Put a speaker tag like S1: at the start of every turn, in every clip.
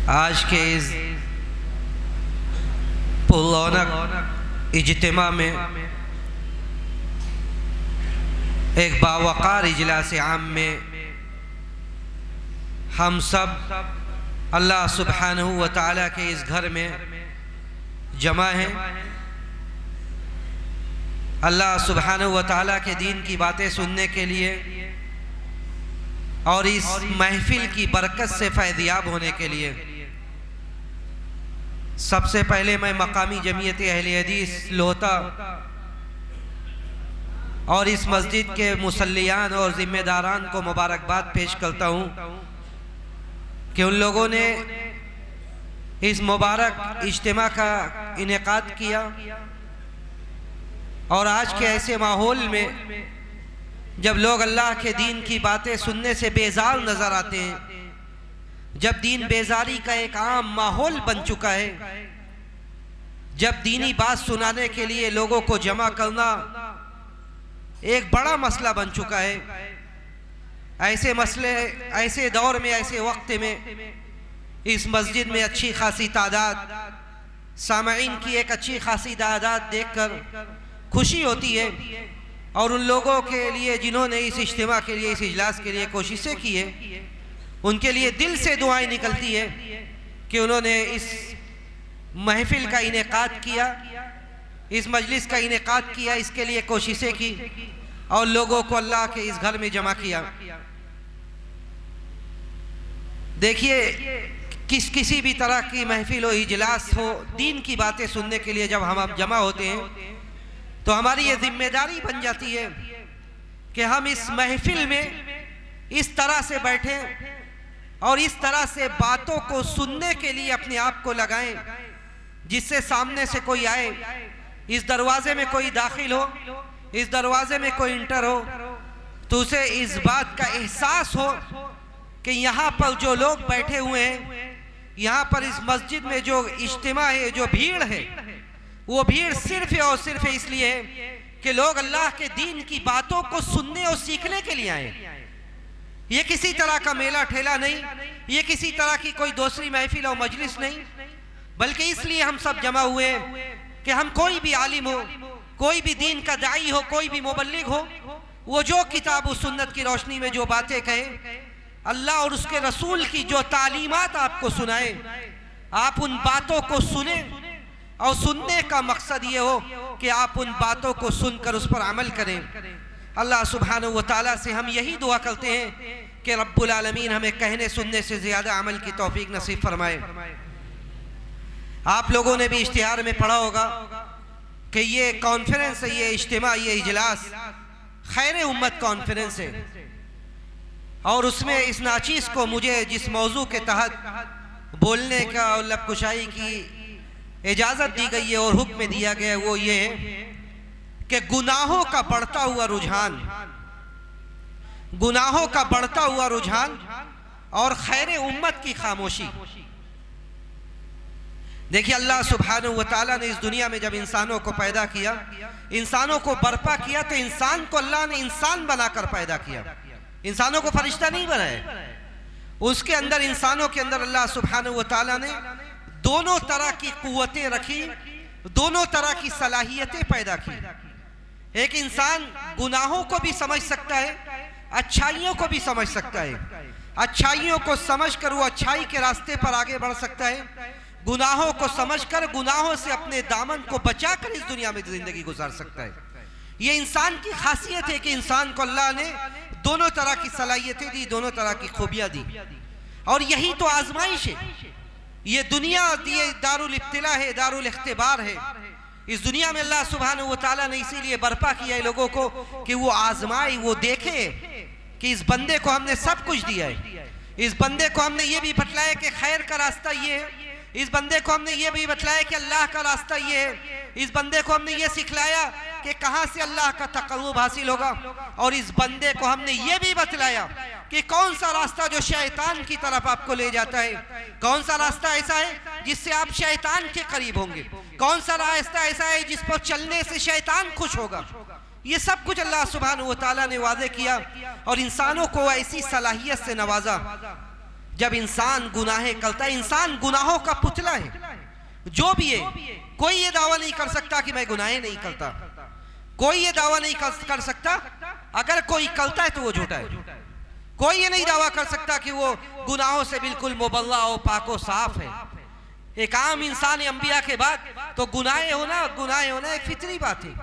S1: आज के इस पुररौनक इज्तिमा में एक बावकार इजलास आम में हम सब अल्लाह सुब्हानहू व तआला के इस घर में जमा हैं। अल्लाह सुब्हानहू व तआला के दीन की बातें सुनने के लिए और इस महफिल की बरकत से फैज़याब होने के लिए सबसे पहले मैं मकामी जमीयत अहले हदीस लोहता और इस मस्जिद के मुसल्लियान और ज़िम्मेदारान को मुबारकबाद पेश करता हूँ कि उन लोगों ने इस मुबारक इज्तिमा का इनेकाद किया और आज के ऐसे माहौल में जब लोग अल्लाह के दीन की बातें सुनने से बेजार नज़र आते हैं, जब दीन बेजारी का एक आम माहौल बन चुका है, जब दीनी बात सुनाने के लिए लोगों को जमा करना एक बड़ा मसला बन चुका है, ऐसे मसले, ऐसे दौर में, ऐसे वक्त में इस मस्जिद में अच्छी खासी तादाद सामईन की एक अच्छी खासी तादाद देखकर खुशी होती है। और उन लोगों के लिए जिन्होंने इस इज्तिमा के लिए, इस इजलास के लिए कोशिशें की है, उनके लिए दिल से दुआएं निकलती है कि उन्होंने इस महफिल का इनेकाद किया, इस मजलिस का इनेकाद किया, इसके लिए कोशिशें की और लोगों को अल्लाह के इस घर में जमा किया। देखिए, किसी भी तरह की महफिल हो, इजलास हो, दीन की बातें सुनने के लिए जब हम जमा होते हैं तो हमारी ये जिम्मेदारी बन जाती है कि हम इस महफिल में इस तरह से बैठें और इस तरह से बातों को सुनने के लिए अपने आप को लगाएं जिससे सामने से कोई आए, इस दरवाजे में कोई दाखिल हो, इस दरवाजे में कोई इंटर हो तो उसे इस बात का एहसास हो कि यहाँ पर जो लोग बैठे हुए हैं, यहाँ पर इस मस्जिद में जो इज्तिमा है, जो भीड़ है, वो भीड़ सिर्फ और सिर्फ इसलिए है कि लोग अल्लाह के दीन की बातों को सुनने और सीखने के लिए आए। ये किसी तरह का मेला ठेला नहीं, ये किसी तरह की कोई दूसरी महफिल और मजलिस नहीं, बल्कि इसलिए हम सब जमा हुए हैं कि हम कोई भी आलिम हो, कोई भी दीन का दाई हो, कोई भी मुबल्लिग हो, वो जो किताब और सुन्नत की रोशनी में जो बातें कहे, अल्लाह और उसके रसूल की जो तालीमात आपको सुनाए, आप उन बातों को सुने और सुनने का मकसद ये हो कि आप उन बातों को सुनकर उस पर अमल करें। अल्लाह सुब्हानहू व तआला से हम यही दुआ करते हैं कि रब्बुल आलमीन हमें कहने सुनने से ज़्यादा अमल की तौफीक नसीब फरमाए। आप लोगों ने भी इश्तिहार में पढ़ा होगा कि ये कॉन्फ्रेंस है, ये इज्तिमा, ये इजलास खैर उम्मत कॉन्फ्रेंस है और उसमें इस नाचीज़ को मुझे जिस मौजू के तहत बोलने का और लब कुशाई की इजाज़त दी गई है और हुक्म दिया गया है, वो ये है कि गुनाहों का बढ़ता हुआ रुझान, गुनाहों का बढ़ता हुआ रुझान और खैर उम्मत की खामोशी। देखिए, अल्लाह सुब्हानहू व तआला ने इस दुनिया में जब इंसानों को पैदा किया, इंसानों को बर्पा किया, तो इंसान को अल्लाह ने इंसान बनाकर पैदा किया, इंसानों को फरिश्ता नहीं बनाया। उसके अंदर, इंसानों के अंदर अल्लाह सुब्हानहू व तआला ने दोनों तरह की कुव्वतें रखी, दोनों तरह की सलाहियतें पैदा की। एक इंसान गुनाहों को भी समझ सकता है, अच्छाइयों को भी समझ सकता है, अच्छाइयों को समझकर वो अच्छाई के रास्ते पर आगे बढ़ सकता है, गुनाहों को समझकर गुनाहों से अपने दामन को बचाकर इस दुनिया में जिंदगी गुजार सकता है। ये इंसान की खासियत है कि इंसान को अल्लाह ने दोनों तरह की सलाहियतें दी, दोनों तरह की खूबियां दी और यही तो आजमाइश है। ये दुनिया, ये दारुल इब्तिला है, दारुल इख्तिबार है। इस दुनिया में अल्लाह सुब्हानहू व तआला ने इसीलिए बर्पा किया है लोगों को कि वो आजमाए, वो देखे कि इस बंदे को हमने सब कुछ दिया है, इस बंदे को हमने ये भी बतलाया कि खैर का रास्ता ये है, इस बंदे को हमने ये भी बतलाया कि अल्लाह का रास्ता ये है, इस बंदे को हमने ये सिखलाया कि कहाँ से अल्लाह का तक़र्रुब हासिल होगा, और इस बंदे को हमने ये भी बतलाया कि कौन सा रास्ता जो शैतान की तरफ आपको ले जाता है, कौन सा रास्ता ऐसा है जिससे आप शैतान के करीब होंगे, कौन सा रास्ता ऐसा है जिस पर चलने से शैतान खुश होगा। ये सब कुछ अल्लाह सुब्हानहू व तआला ने वादे किया और इंसानों को ऐसी सलाहियत से नवाजा जब इंसान गुनाहें करता है, इंसान गुनाहों का पुतला है। जो भी है, कोई ये दावा नहीं कर सकता कि मैं गुनाहें नहीं करता, कोई ये दावा नहीं कर सकता। अगर कोई करता है तो वो झूठा है। कोई ये नहीं दावा कर सकता कि वो गुनाहों से बिल्कुल मुबल्ला और पाको साफ है। एक आम इंसान अंबिया के बाद तो गुनाहें होना एक फितरी बात है,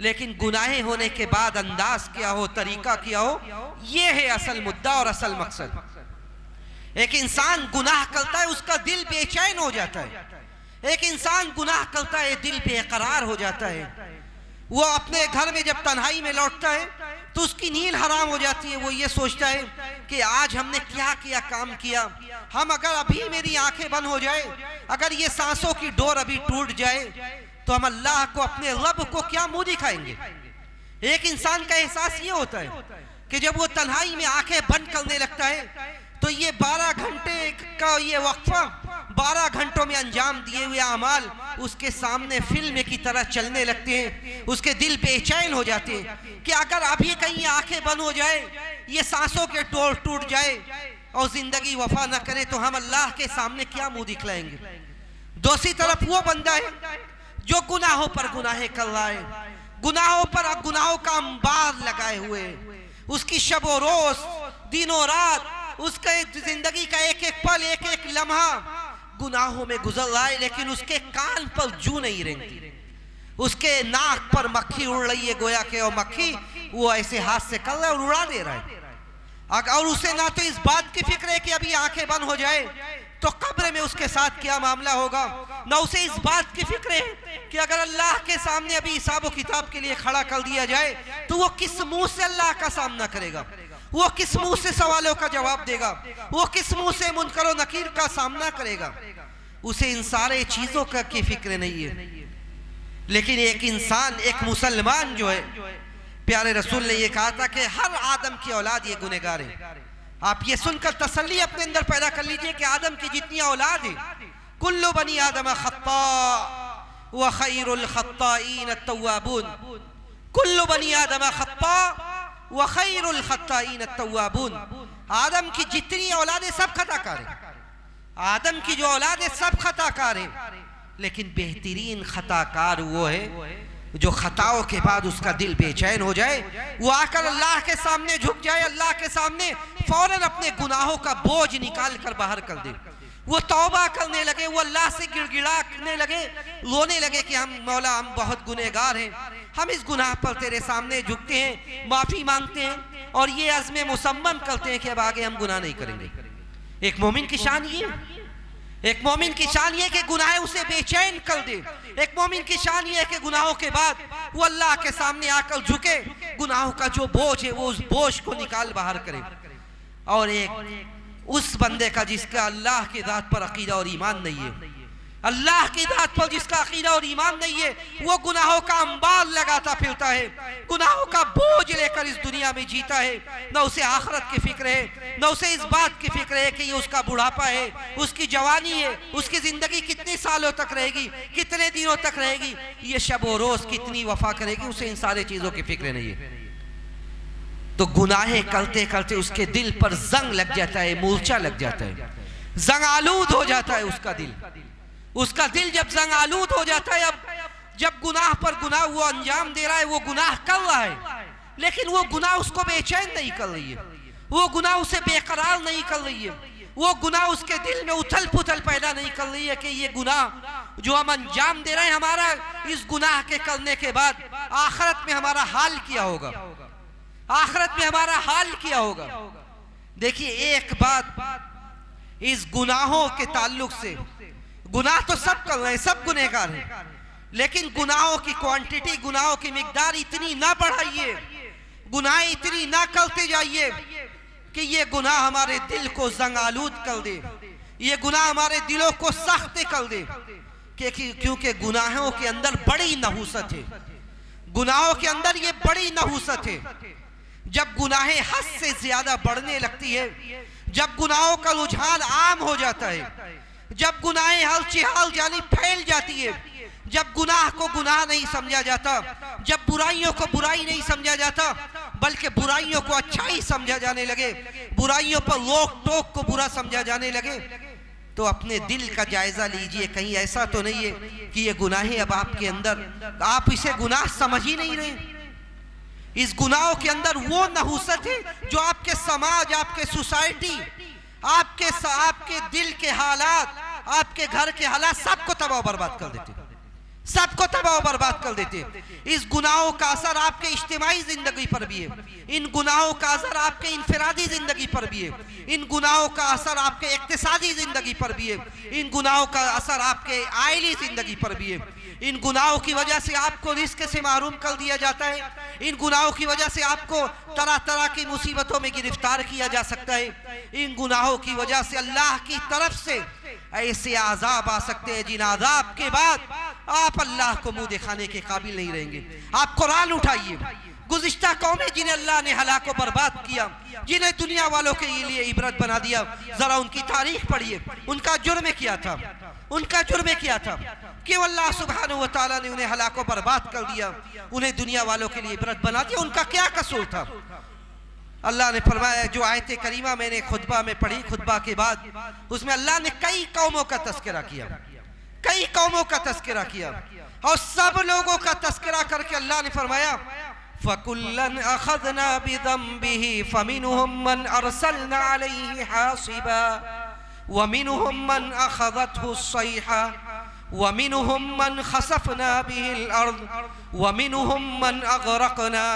S1: लेकिन गुनाहें होने के बाद अंदाज क्या हो, तरीका क्या हो, ये है असल मुद्दा और असल मकसद। एक इंसान गुनाह करता है, उसका दिल बेचैन हो जाता है। एक इंसान गुनाह करता है, दिल बेकरार हो जाता है। वो अपने घर में जब तन्हाई में लौटता है तो उसकी नींद हराम हो जाती है। वो ये सोचता है कि आज हमने क्या किया, काम किया। हम अगर अभी मेरी आंखें बंद हो जाए, अगर ये सांसों की डोर अभी टूट जाए, तो हम अल्लाह को, अपने रब को क्या मुंह दिखाएंगे। एक इंसान का एहसास ये होता है कि जब वो तन्हाई में आंखें बंद करने लगता है तो ये 12 घंटे का ये वक्फा, 12 घंटों में अंजाम दिए हुए अमाल उसके सामने फिल्म की तरह चलने लगते हैं। उसके दिल बेचैन हो जाते हैं कि अगर अभी कहीं आंखें बंद हो जाए, ये सांसों के डोर टूट जाए और जिंदगी वफा न करे, तो हम अल्लाह के सामने क्या मुंह दिखलाएंगे। दूसरी तरफ वो बंदा है जो गुनाहों पर गुनाहें कर रहा है, गुनाहों पर गुनाहों का अंबार लगाए हुए, उसकी शबो रोज, दिनों रात, उसके जिंदगी का एक एक पल, एक एक लम्हा गुनाहों में गुजर रहा है, लेकिन उसके कान पर जू नहीं रेंगती, उसके नाक पर मक्खी उड़ रही है, गोया के और मक्खी वो ऐसे हाथ से कर रहा है और उड़ा दे रहा है। और उसे ना तो इस बात की फिक्र है कि अभी आंखें बंद हो जाए तो कब्र में उसके साथ क्या मामला होगा, ना उसे इस बात की फिक्र है कि अगर अल्लाह के सामने अभी हिसाब किताब के लिए खड़ा कर दिया जाए तो वो किस मुंह से अल्लाह का सामना करेगा, वो किस मुंह से सवालों का जवाब देगा, वो किस मुंह से मुनकर और नकीर का सामना करेगा। उसे इन सारे चीजों का की फिक्र नहीं है। लेकिन एक इंसान, एक मुसलमान जो है, प्यारे रसूल ने ये कहा था कि हर आदम की औलाद ये गुनहगार है। आप ये सुनकर तसल्ली अपने अंदर पैदा कर लीजिए कि आदम की जितनी औलाद है, कुल्लु बनी आदम खत्ता व खैरुल खत्ताईन अत्तवाबून, कुल्लु बनी आदम खत्ता व खैरुल खत्ताईन अत्तवाबून। आदम की जितनी औलाद है सब खताकार है, आदम की जो औलाद है सब खताकार है, लेकिन बेहतरीन खताकार वो है जो खताओं के बाद उसका दिल बेचैन हो जाए, वो आकर अल्लाह के सामने झुक जाए, अल्लाह के सामने फौरन अपने गुनाहों का बोझ निकाल कर बाहर कर दे, वो तौबा करने लगे, वो अल्लाह से गिड़गिड़ाने लगे, रोने लगे कि हम मौला, हम बहुत गुनहगार हैं, हम इस गुनाह पर तेरे सामने झुकते हैं, माफी मांगते हैं और ये अज़्म मुसम्मम करते हैं कि अब आगे हम गुनाह नहीं करेंगे। एक मोमिन की शान ये, एक मोमिन की शान ये कि गुनाह उसे बेचैन कर दे। एक मोमिन की शान ये है कि गुनाहों के बाद वो अल्लाह के सामने आकर झुके, गुनाहों का जो बोझ है वो उस बोझ को निकाल बाहर करे। और एक उस बंदे का जिसका अल्लाह की ज़ात पर अकीदा और ईमान नहीं है, अल्लाह की ज़ात पर जिसका अकीदा और ईमान नहीं है, वो गुनाहों का अंबार लगाता फिरता है, गुनाहों का बोझ लेकर इस दुनिया में जीता है। न उसे आखिरत की फिक्र है, न उसे इस बात की फिक्र है कि ये उसका बुढ़ापा है, उसकी जवानी है, उसकी जिंदगी कितने सालों तक रहेगी, कितने दिनों तक रहेगी, ये शब और रोज कितनी वफा करेगी, उसे इन सारे चीजों की फिक्र नहीं है। तो गुनाहें करते करते उसके दिल पर जंग लग जाता है, मूर्छा लग जाता है, जंग आलूद हो जाता है उसका दिल। उसका दिल जब जंग आलूद हो जाता है, अब जब गुनाह पर गुनाह वो अंजाम दे रहा है, वो गुनाह कर रहा है, लेकिन वो गुनाह उसको बेचैन नहीं कर रही है, वो गुनाह उसे बेकरार नहीं कर रही है, वो गुनाह उसके दिल में उथल पुथल पैदा नहीं कर रही है कि ये गुनाह जो हम अंजाम दे रहे हैं, हमारा इस गुनाह के करने के बाद आखिरत में हमारा हाल क्या होगा, आखिरत में हमारा हाल क्या होगा। देखिए, एक बात इस गुनाहों के ताल्लुक से, गुनाह तो सब कर रहे हैं, सब गुनहगार हैं, लेकिन गुनाहों की क्वांटिटी, गुनाहों की मिकदार इतनी ना बढ़ाइए, गुनाह इतनी ना करते जाइए कि ये गुनाह हमारे दिल को जंग आलूद कर दे, ये गुनाह हमारे दिलों को सख्त कर दे। क्योंकि गुनाहों के अंदर बड़ी नहूसत है, गुनाहों के अंदर ये बड़ी नहूसत है। जब गुनाहें हद से ज्यादा बढ़ने लगती है, जब गुनाहों का रुझान आम हो जाता है, जब गुनाहें हर चिहाल जानी फैल जाती है, जब गुनाह को गुनाह नहीं समझा जाता, जब बुराइयों को बुराई नहीं समझा जाता, बल्कि बुराइयों को अच्छाई समझा जाने लगे, बुराइयों पर रोक टोक को बुरा समझा जाने लगे, तो अपने दिल का जायजा लीजिए। कहीं ऐसा तो नहीं है कि ये गुनाहें अब आपके अंदर, आप इसे गुनाह समझ ही नहीं रहे। इस गुनाहों के अंदर वो नहुसत है जो आपके समाज, आपके सोसाइटी, आपके दिल के हालात, आपके घर के हालात सबको तबाह बर्बाद कर देते, सबको तबाह बर्बाद कर देते। इस गुनाहों का असर आपके इज्तिमाई जिंदगी पर भी है, इन गुनाहों का असर आपके इनफरादी जिंदगी पर भी है, इन गुनाहों का असर आपके इक्तिसादी जिंदगी पर भी है, इन गुनाहों का असर आपके आइली जिंदगी पर भी है। इन गुनाहों की वजह से आपको रिस्क से महरूम कर दिया जाता है, इन गुनाहों की वजह से आपको तरह तरह की मुसीबतों में गिरफ्तार किया जा सकता है, इन गुनाहों की वजह से अल्लाह की तरफ से ऐसे आज़ाब आ सकते हैं जिन आज़ाब के बाद आप अल्लाह को मुंह दिखाने के काबिल नहीं रहेंगे। आप कुरान उठाइए, गुज़िश्ता कौमें जिन्हें अल्लाह ने हलाक व बर्बाद किया, जिन्हें दुनिया वालों के लिए इबरत बना दिया, जरा उनकी तारीख पढ़िए। उनका जुर्म क्या था, उनका जुर्म क्या था कि अल्लाह सुब्हानहू व तआला ने उन्हें हलाक व बर्बाद कर दिया, उन्हें दुनिया वालों के लिए इबरत बना दिया। उनका क्या कसूर था? अल्लाह ने फरमाया, जो आयत करीमा मैंने खुतबा में पढ़ी, खुतबा के बाद उसमें अल्लाह ने कई कौमों का तस्करा किया, कई कौमों का तस्करा किया, और सब लोगों का तस्करा करके अल्लाह ने फरमाया, फकुल्लन अखज़ना बिज़ंबिही फमिनहुम मन अरसलना अलैहि हासिबा वमिनहुम मन अखज़तहु सैहा वमिनहुम मन खसफना बिहिल अर्द वमिनहुम मन अग़रक़ना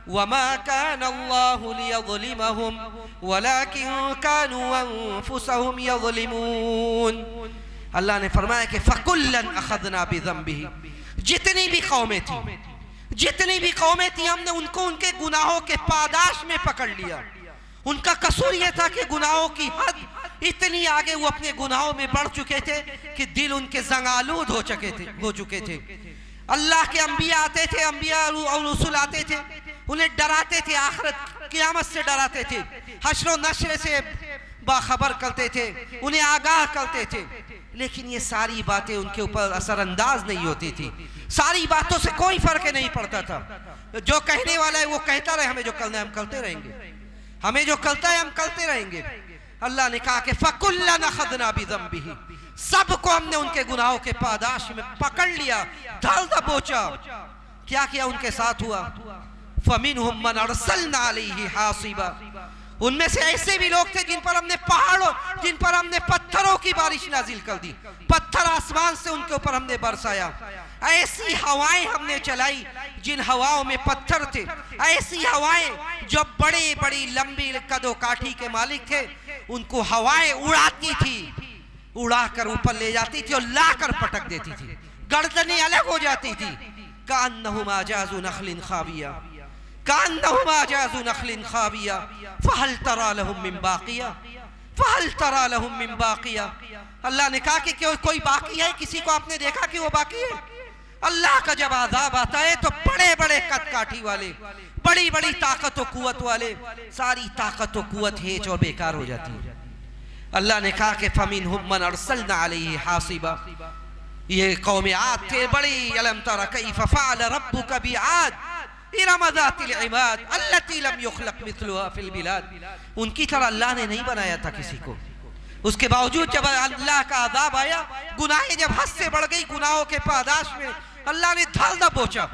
S1: वमा कान अल्लाहु लियज़लिमहुम वलाकिन कानू अनफुसहुम यज़लिमून। अल्लाह ने फरमाया कि फकुल्लन अखज़ना बिज़ंबिही, जितनी भी कौमें थी, जितनी भी कौमें थी, हमने उनको उनके गुनाहों के पादाश में पकड़ लिया। उनका कसूर यह था कि गुनाहों की हद इतनी आगे वो अपने गुनाहों में बढ़ चुके थे कि दिल उनके ज़ंग-आलूद हो चुके थे। अल्लाह के अंबिया आते थे, अंबिया और रसूल आते थे, उन्हें डराते थे, आखिरत क़यामत से डराते थे, हश्र व नश्र से बाखबर करते थे, उन्हें आगाह करते थे, लेकिन ये सारी बातें उनके ऊपर असरअंदाज नहीं होती थी, सारी बातों से कोई फर्क नहीं पड़ता था। जो कहने वाला है वो कहता रहे, हमें जो करना है हम करते रहेंगे, हमें जो करता है हम करते रहेंगे। अल्लाह ने कहा कि फकुल्लन अखज़ना बिज़ंबिही, सबको हमने उनके गुनाहों के पादाश में पकड़ लिया, धर दबोचा। क्या किया उनके साथ हुआ? फमिनहुम मन अरसलना अलैहि हासिबा, उनमें से ऐसे भी लोग थे जिन पर हमने पहाड़ों, जिन पर हमने पत्थरों की बारिश नाजिल कर दी, पत्थर आसमान से उनके ऊपर हमने बरसाया। ऐसी हवाएं हमने चलाई जिन हवाओं में पत्थर थे, ऐसी हवाएं जो बड़ी बड़ी लंबी कदो काठी के मालिक थे, उनको हवाएं उड़ाती थी, उड़ाकर ऊपर ले जाती थी और लाकर पटक देती थी, गर्दनें अलग हो जाती थी। कान्नहुम आजाज़ु नख़लिन खाविया, कान्नहुम आजाज़ु नख़लिन खाविया फहल तरा लहुम मिन बाक़िया, फहल तरा लहुम मिन बाक़िया। अल्लाह ने कहा कि कोई बाकी है? किसी को आपने देखा कि वो बाकी है? अल्लाह का जब आज़ाब आता है तो बड़े बड़े कद काठी वाले, बड़ी बड़ी ताकत और कुव्वत वाले, सारी ताकत और कुव्वत हेच और बेकार हो जाती है। अल्लाह ने कहा कि फमिनहुम मन अरसलना अलैहि हासिबा, ये कौम आद थे बड़ी, अलम तरा कैफ़ फ़अल रब्बुका बिआद इरम ज़ातिल इमाद अल्लती लम युख़लक़ मिस्लुहा फ़िल बिलाद। उनकी तरह अल्लाह ने नहीं बनाया था किसी को। उसके बावजूद जब अल्लाह का अज़ाब आया, गुनाहें जब हद से बढ़ गई, गुनाहों के पादाश में अल्लाह ने धर दबोचा,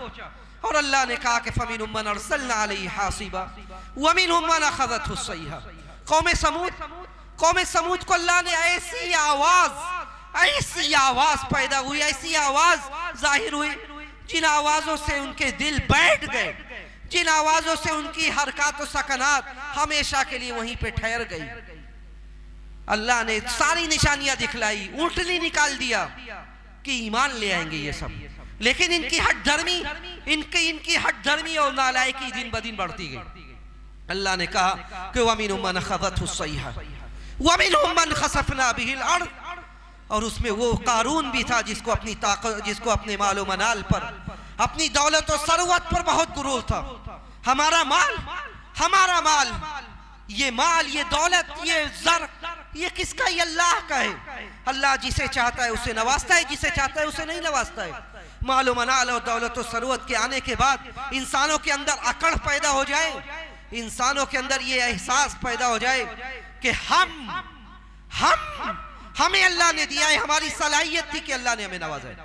S1: और अल्लाह ने कहा कि फमिनहुम मन अरसलना अलैहि हासिबा वमिनहुम मन अख़ज़तहु सैहा। कौम समूद को अल्लाह ने ऐसी आवाज़ पैदा हुई, ऐसी आवाज़ जाहिर हुई, जिन आवाज़ों से उनके दिल बैठ गए, जिन आवाज़ों से उनकी हरकत और सकनात हमेशा के लिए वहीं पे ठहर गई। अल्लाह ने सारी निशानियां दिखलाई, ऊँटनी निकाल दिया कि ईमान ले आएंगे ये सब, लेकिन इनकी हट धर्मी, इनकी हट धर्मी और नालायकी दिन ब दिन बढ़ती गई। अल्लाह ने कहा कि वमिनहुम मन अख़ज़तहु सैहा वमिनहुम मन खसफना बिहिल अर्द, और उसमें वो कारून भी था जिसको अपनी ताकत, जिसको अपने मालो मनाल पर, अपनी दौलत और सरवत पर बहुत गुरूर था। हमारा माल, हमारा माल, ये माल, ये दौलत, ये ज़र, ये किसका? ये अल्लाह का है। अल्लाह जिसे चाहता है उसे नवाजता है, जिसे चाहता है उसे नहीं नवाजता है। मालो मनाल और दौलत और सरूरत के आने के बाद इंसानों के अंदर अकड़ पैदा हो जाए, इंसानों के अंदर ये एहसास पैदा हो जाए कि हमें अल्लाह ने दिया है, हमारी सलाहियत थी कि अल्लाह ने हमें नवाजा है।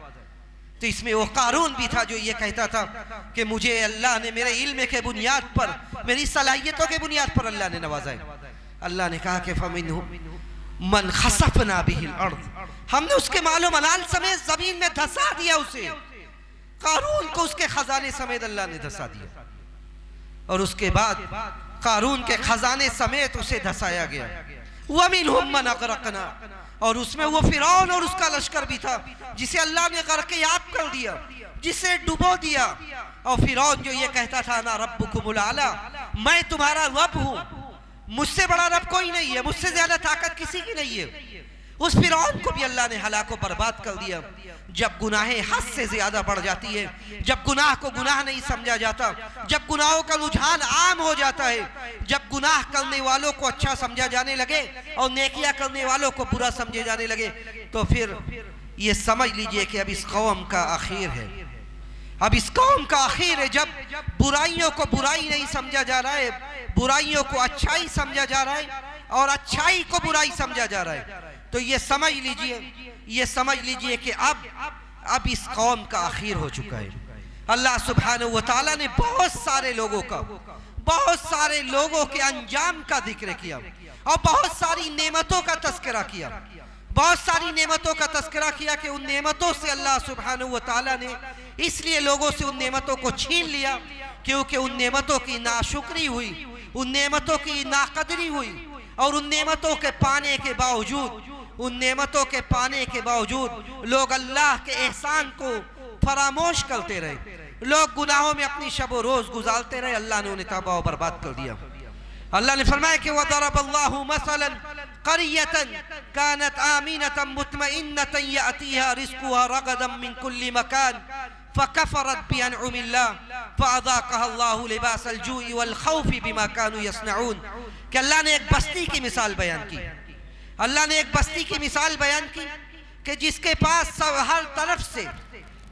S1: तो इसमें वो कारून भी था जो ये कहता था कि मुझे अल्लाह ने मेरे इल्म के बुनियाद पर, मेरी सलाहियतों के बुनियाद पर अल्लाह ने नवाजा है। अल्लाह ने कहा कि फमिनहुम मन खसफना बिहिल अर्द, हमने उसके मालो मनाल समेत जमीन में धंसा दिया उसे। कारून को उसके खजाने समेत अल्लाह ने धंसा दिया, और उसके बाद कारून के खजाने समेत उसे धंसाया गया। वमिनहुम मन अगरकना, और उसमें वो फिरौन और उसका लश्कर भी था जिसे अल्लाह ने गर्क़-ए-आब कर दिया, जिसे डुबो दिया। और फिरौन जो ये कहता था ना रब्बुकुमुल आला, मैं तुम्हारा रब हूँ, मुझसे बड़ा रब कोई नहीं है, मुझसे ज्यादा ताकत किसी की नहीं है। उस फिरौन को भी अल्लाह ने हलाको बर्बाद कर दिया। जब गुनाहें हद से ज्यादा बढ़ जाती है, जब गुनाह को गुनाह नहीं समझा जाता, जब गुनाहों का रुझान आम हो जाता है, जब गुनाह करने वालों को अच्छा समझा जाने लगे और नेकियां करने वालों को बुरा समझे जाने लगे, तो फिर ये समझ लीजिए कि अब इस कौम का आखिर है। अब इस कौम का आखिर है जब बुराइयों को बुराई नहीं समझा जा रहा है, बुराइयों को अच्छाई समझा जा रहा है और अच्छाई को बुराई समझा जा रहा है। तो ये समझ लीजिए कि अब इस कौम का आखिर हो चुका है। अल्लाह सुब्हानहू व तआला ने बहुत सारे लोगों के अंजाम का जिक्र किया और बहुत सारी नेमतों का तज़किरा किया, कि उन नेमतों से अल्लाह सुब्हानहू व तआला ने इसलिए लोगों से उन नेमतों को छीन लिया क्योंकि उन नेमतों की नाशुक्री हुई, उन नेमतों की नाकदरी हुई, और उन नेमतों के पाने के बावजूद लोग अल्लाह के एहसान को फरामोश करते रहे, लोग गुनाहों में अपनी शब रोज गुजारते रहे। अल्लाह ने उन्हें तबाह और बर्बाद कर दिया। अल्लाह ने फरमाया कि वदरबल्लाहु मसलन क़रियतन कानत आमिनतन मुतमइन्नतन यअतीहा रिज़्क़ुहा रगदन मिन कुल्ली मकान फ़कफ़रत बिअनउमिल्लाह फ़अज़ाक़हा अल्लाहु लिबासल जूइ वल ख़ौफ़ि बिमा कानू यसनऊन। कि अल्लाह ने एक बस्ती की मिसाल बयान की, कि जिसके पास सब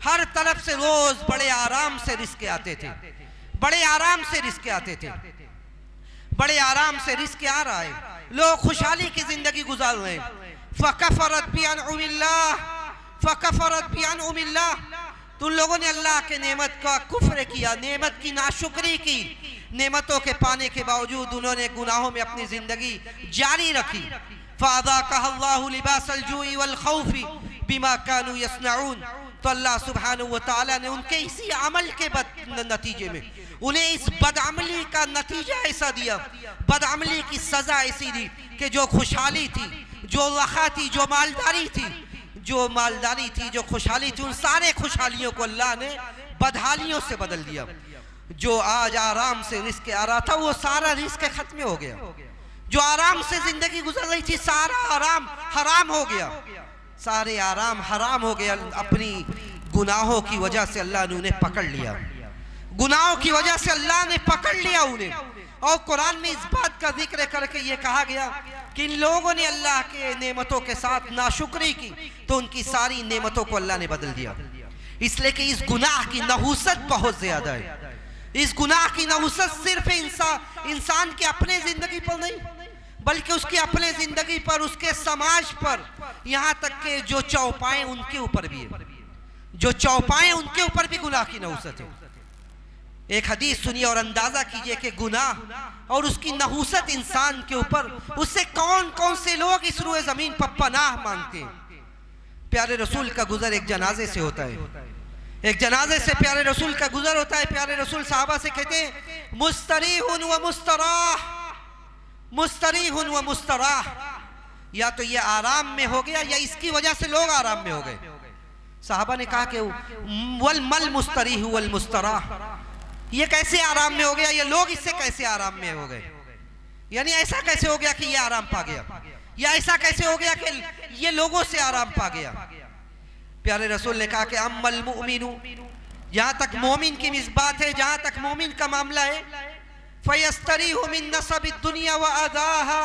S1: हर तरफ से रोज बड़े आराम से रिज़्क़ आते थे, बड़े आराम से रिज़्क़ आ रहा है, लोग खुशहाली की जिंदगी गुजार रहे हैं। फ़कफ़रत बिअनउमिल्लाह, तुम लोगों ने अल्लाह के नेमत का कुफ्र किया, नेमत की नाशुक्री की, नेमतों के पाने के बावजूद उन्होंने गुनाहों में अपनी जिंदगी जारी रखी। फ़अज़ाक़हा अल्लाहु लिबासल जूइ वल ख़ौफ़ि बिमा कानू यसनऊन। तो अल्लाह सुब्हानहू व तआला ने उनके इसी अमल के नतीजे में उन्हें इस बदअमली का नतीजा ऐसा दिया, बदअमली की सजा ऐसी दी कि जो खुशहाली थी, जो रखा थी, जो मालदारी थी, जो खुशहाली थी, उन सारे खुशहालियों को अल्लाह ने बदहालियों से बदल दिया। जो आज आराम से रिज़्क़ आ रहा था वो सारा रिज़्क़ खत्म हो गया, जो आराम से जिंदगी गुजर रही थी सारा आराम हराम हो गया, सारे आराम हराम हो गया। अपनी गुनाहों की वजह से अल्लाह ने उन्हें पकड़ लिया, गुनाहों की वजह से अल्लाह ने पकड़ लिया उन्हें। और कुरान में इस बात का जिक्र करके ये कहा गया कि इन लोगों ने अल्लाह के नेमतों के साथ नाशुक्री की तो उनकी सारी नेमतों को अल्लाह ने बदल दिया। इसलिए कि इस गुनाह की नहुसत बहुत ज्यादा है। इस गुनाह की नहुसत सिर्फ इंसान के अपने जिंदगी पर नहीं, बल्कि उसकी अपने जिंदगी पर, उसके समाज पर, यहाँ तक के जो चौपाएं उनके ऊपर भी है, जो चौपाएं उनके ऊपर भी गुनाह की नहुसत है। एक हदीस सुनिए और अंदाजा कीजिए कि गुनाह और उसकी नहुसत इंसान के ऊपर, उससे कौन कौन से लोग इस रुए जमीन पर पनाह मांगते हैं। प्यारे रसूल का गुजर एक जनाजे से होता है, एक जनाजे से प्यारे रसूल का गुजर होता है। प्यारे रसूल साहबा से कहते हैं मुस्तरीहुन व मुस्तराह, या तो ये आराम में हो गया या इसकी वजह से लोग आराम में हो गए। साहबा ने कहा कि वल मल मुस्तरीह वल मुस्तराह, ये कैसे आराम में हो गया, ये लोग इससे कैसे आराम में हो गए, यानी ऐसा कैसे हो गया कि ये आराम पा गया, या ऐसा कैसे हो गया कि ये लोगों से आराम पा गया। प्यारे रसूल ने कहा कि अम्मल मुमिनु, जहां तक मोमिन की बात है, जहां तक मोमिन का मामला है, फयस्तरीहु मिन नसबिद दुनिया व अदाहा,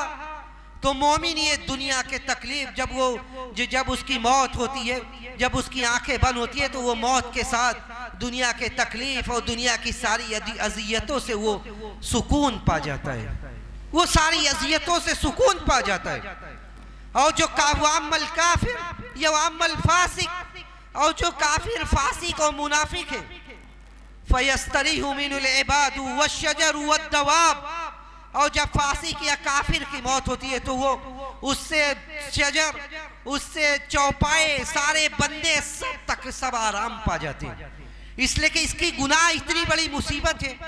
S1: तो मोमिन ये दुनिया के तकलीफ जब उसकी मौत होती है, जब उसकी आंखें बंद होती है, तो वो मौत के साथ दुनिया के तकलीफ और दुनिया की सारी अजियतों से वो सुकून पा जाता है, वो सारी अजियतों से सुकून पा जाता है। और जो वाम्मल काफिर या वाम्मल फासिक, और जो काफिर फासिक और मुनाफिक है, फयस्तरीहु मिनुल इबादु वश्शजरु वद्दवाब, और जब फासिक या काफिर की मौत होती है तो वो उससे शजर, उससे चौपाए, सारे बंदे सब आराम पा जाते हैं। इसलिए कि इसकी गुनाह इतनी बड़ी मुसीबत है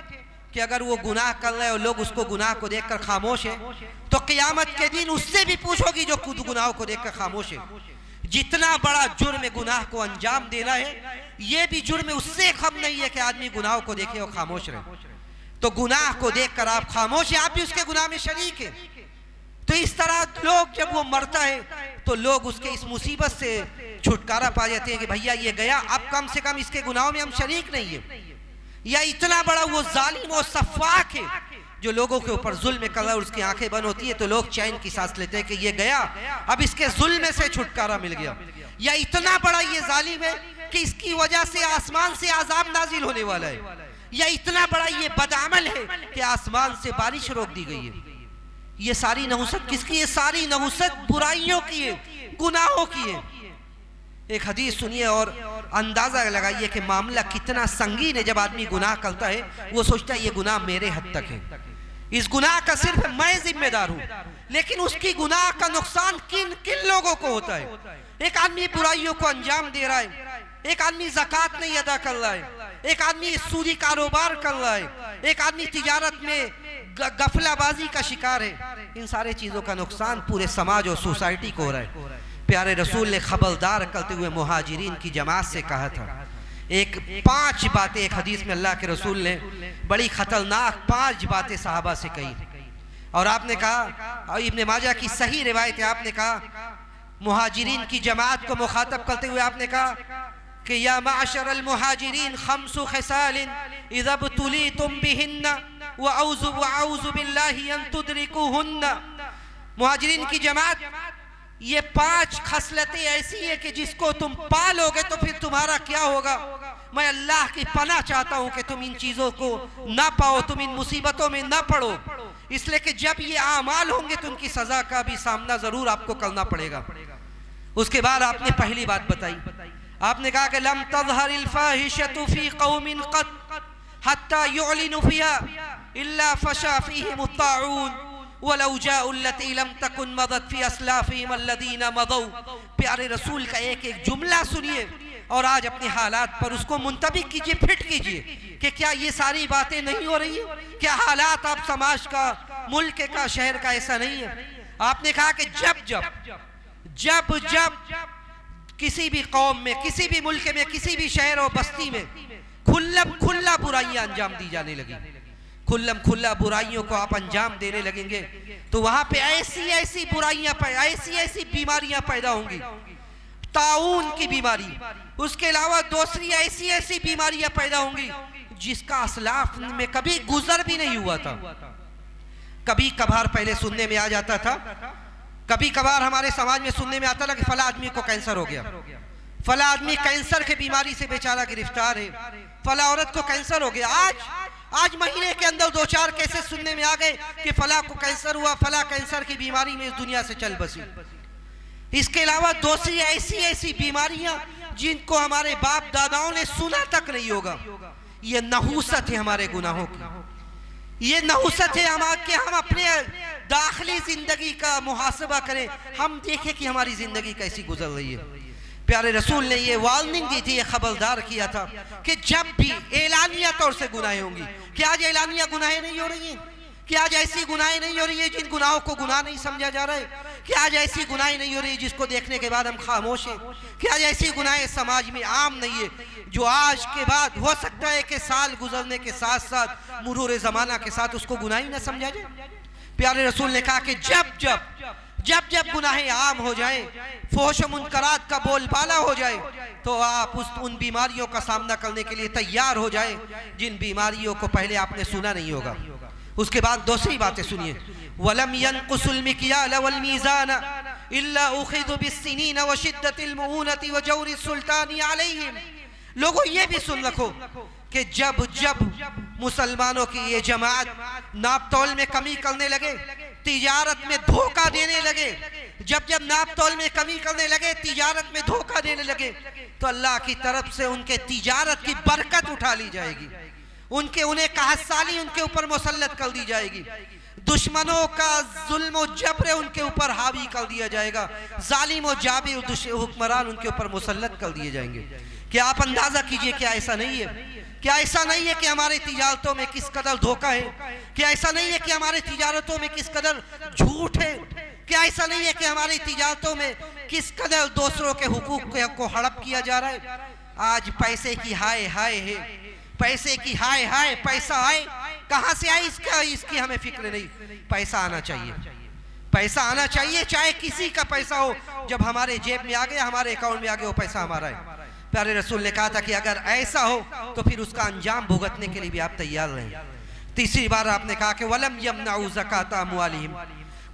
S1: कि अगर वो गुनाह कर रहे और लोग उसको गुनाह को देखकर खामोश है, तो क़यामत के दिन उससे भी पूछोगी जो खुद गुनाह को देखकर खामोश है। जितना बड़ा जुर्म गुनाह को अंजाम देना है, ये भी जुर्म उससे कम नहीं है कि आदमी गुनाह को देखे और खामोश रहे। तो गुनाह को देखकर आप खामोश हैं, आप भी उसके गुनाह में शरीक हैं। तो इस तरह लोग जब वो मरता है तो लोग उसके इस मुसीबत से छुटकारा पा जाते हैं कि भैया ये गया, अब कम से कम इसके गुनाहों में हम शरीक नहीं है। या इतना बड़ा वो जालिम और सफाक है जो लोगों के ऊपर जुल्म कर रहा है, उसकी आंखें बंद होती है तो लोग चैन की सांस लेते हैं कि ये गया, अब इसके जुल्म से छुटकारा मिल गया। या इतना बड़ा ये जालिम है कि इसकी वजह से आसमान से अजाब नाजिल होने वाला है। या इतना बड़ा ये बदअमल है कि आसमान से बारिश रोक दी गई है। ये सारी नहुसत किसकी है? सारी नहुसत बुराइयों की है, गुनाहों की है। एक हदीस सुनिए और अंदाजा लगाइए कि मामला कितना संगीन है। जब आदमी गुनाह करता है वो सोचता है ये गुनाह मेरे हद तक है, इस गुनाह का सिर्फ मैं जिम्मेदार हूं। लेकिन उसकी गुनाह का नुकसान किन किन लोगों को होता है? एक आदमी बुराइयों को अंजाम दे रहा है, एक आदमी ज़कात नहीं अदा कर रहा है, एक आदमी सूदी कारोबार कर रहा है, एक आदमी तिजारत में गफलाबाजी का शिकार है। इन सारे चीज़ों का नुकसान पूरे समाज और सोसाइटी को हो रहा है। प्यारे रसूल ने खबरदार करते हुए मुहाजिरीन की जमात से कहा था, एक 5 बातें, एक हदीस में अल्लाह के रसूल ने बड़ी खतरनाक 5 बातें सहाबा से कही। और आपने कहा, और इब्ने माजा की सही रिवायत है, आपने कहा मुहाजिरीन की जमात को मुखातब करते हुए आपने कहा कि या माशरल मुहाजिरीन खम्सु खिसालिन इज़ा बुतुलीतुम बिहिन्ना व औज़ु बिल्लाहि अन तुदरिकुहुन्ना। मुहाजिरीन की जमात, ये 5 खसलतें ऐसी है कि जिसको तुम पालोगे तो फिर तुम्हारा क्या होगा। मैं अल्लाह की पनाह चाहता हूं कि तुम इन चीजों को ना पाओ, तुम इन मुसीबतों में ना पड़ो। इसलिए कि जब ये आमाल होंगे तो उनकी सजा का भी सामना जरूर आपको करना पड़ेगा। उसके बाद आपने पहली बात बताई, आपने कहा कि लम तज़हरिल फाहिशतु फी कौमिन क़त हत्ता युअलिनु फ़ीहा इल्ला फशा फ़ीहिम अत्ताऊन वलौ जाउ अल्लती लम तकुन मदद फी अस्लाफ़िहिम अल्लज़ीना मदौ। प्यारे रसूल का एक एक जुमला सुनिए और आज अपने हालात पर उसको मुंतबिक कीजिए, फिट कीजिए कि क्या ये सारी बातें नहीं हो रही है? क्या हालात आप समाज का, मुल्क का, शहर का ऐसा नहीं है? आपने कहा कि जब किसी भी कौम में, किसी भी मुल्क में, किसी भी शहर और बस्ती में खुल्ला बुराइयां अंजाम दी जाने लगी, खुल्ला बुराइयों को आप अंजाम देने लगेंगे तो वहां पे ऐसी बुराइयां, ऐसी बीमारियां पैदा होंगी, ताऊन की बीमारी, उसके अलावा दूसरी ऐसी बीमारियां पैदा होंगी जिसका असलाफ में कभी गुजर भी नहीं हुआ था। कभी कभार पहले सुनने में आ जाता था, कभी कभार हमारे समाज में सुनने में आता था कि फला आदमी को कैंसर हो गया, फला आदमी कैंसर की बीमारी से बेचारा गिरफ्तार है, फला औरत को कैंसर हो गया। आज महीने के अंदर 2-4 केसेस सुनने में आ गए कि फला को कैंसर हुआ, फला कैंसर की बीमारी में इस दुनिया से चल बसी। इसके अलावा दूसरी ऐसी बीमारियां जिनको हमारे बाप दादाओं ने सुना तक नहीं होगा। ये नहुसत है हमारे गुनाहों की, ये नहुसत है हम अपने दाखिली जिंदगी का मुहासबा करें, हम देखें कि हमारी जिंदगी कैसी गुजर रही है। प्यारे रसूल ने ये वार्निंग दी थी, ये खबरदार किया था कि जब भी एलानिया तौर से गुनाहें होंगी, क्या आज एलानिया गुनाहें नहीं हो रही हैं? क्या आज ऐसी गुनाहें नहीं हो रही है जिन गुनाहों को गुनाह नहीं समझा जा रहा है? क्या आज ऐसी गुनाहें नहीं हो रही जिसको देखने के बाद हम खामोश हैं? क्या आज ऐसी गुनाहें समाज में आम नहीं है जो आज के बाद हो सकता है कि साल गुजरने के साथ साथ मुरूर ज़माना के साथ उसको गुनाह ही ना समझा जाए? प्यारे रसूल ने कहा कि जब गुनाहें आम हो जाए, फोश मुनकरात का बोलबाला हो जाए, तो आप उन बीमारियों का सामना करने के लिए तैयार हो जाए जिन बीमारियों को पहले आपने सुना नहीं होगा। उसके बाद दूसरी बातें सुनिए, वलम यनकुसुल मिक्याल वल मीज़ान इल्ला उखिज़ु बिस्सिनीन व शिद्दतिल मुऊनति व जौरि सुल्तानी अलैहिम। लोगों ये भी सुन रखो कि जब जब मुसलमानों की ये जमात नाप तौल में कमी करने लगे, तिजारत में धोखा देने लगे, जब जब नाप तौल में कमी करने लगे, तिजारत में धोखा देने लगे, तो अल्लाह की तरफ से उनके तिजारत की बरकत उठा ली जाएगी, उन्हें कहसाली उनके ऊपर मुसल्लत कर दी जाएगी, दुश्मनों का जुल्म और जबर उनके ऊपर हावी कर दिया जाएगा, जालिम और जाबिर हुक्मरान उनके ऊपर मुसल्लत कर दिए जाएंगे। क्या आप अंदाजा कीजिए, क्या ऐसा नहीं है? क्या ऐसा नहीं है कि हमारे तिजारतों में किस कदर धोखा है? क्या ऐसा नहीं है कि हमारे तिजारतों में किस कदर झूठ है? क्या ऐसा नहीं है कि हमारी तिजारतों में किस कदर दूसरों के हुकूक को हड़प किया जा रहा है? आज पैसे की हाय हाय है, पैसे की हाय हाय, पैसा आए कहां से आए इसकी हमें फिक्र नहीं। पैसा आना चाहिए, पैसा आना चाहिए, चाहे किसी का पैसा हो, जब हमारे जेब में आ गया, हमारे अकाउंट में आ गया, वो पैसा हमारा है। प्यारे रसूल ने कहा था कि अगर ऐसा हो तो फिर उसका अंजाम भुगतने के लिए भी आप तैयार रहें। तीसरी बार आपने कहा कि वलम यमनउ ज़कात अमवालिहिम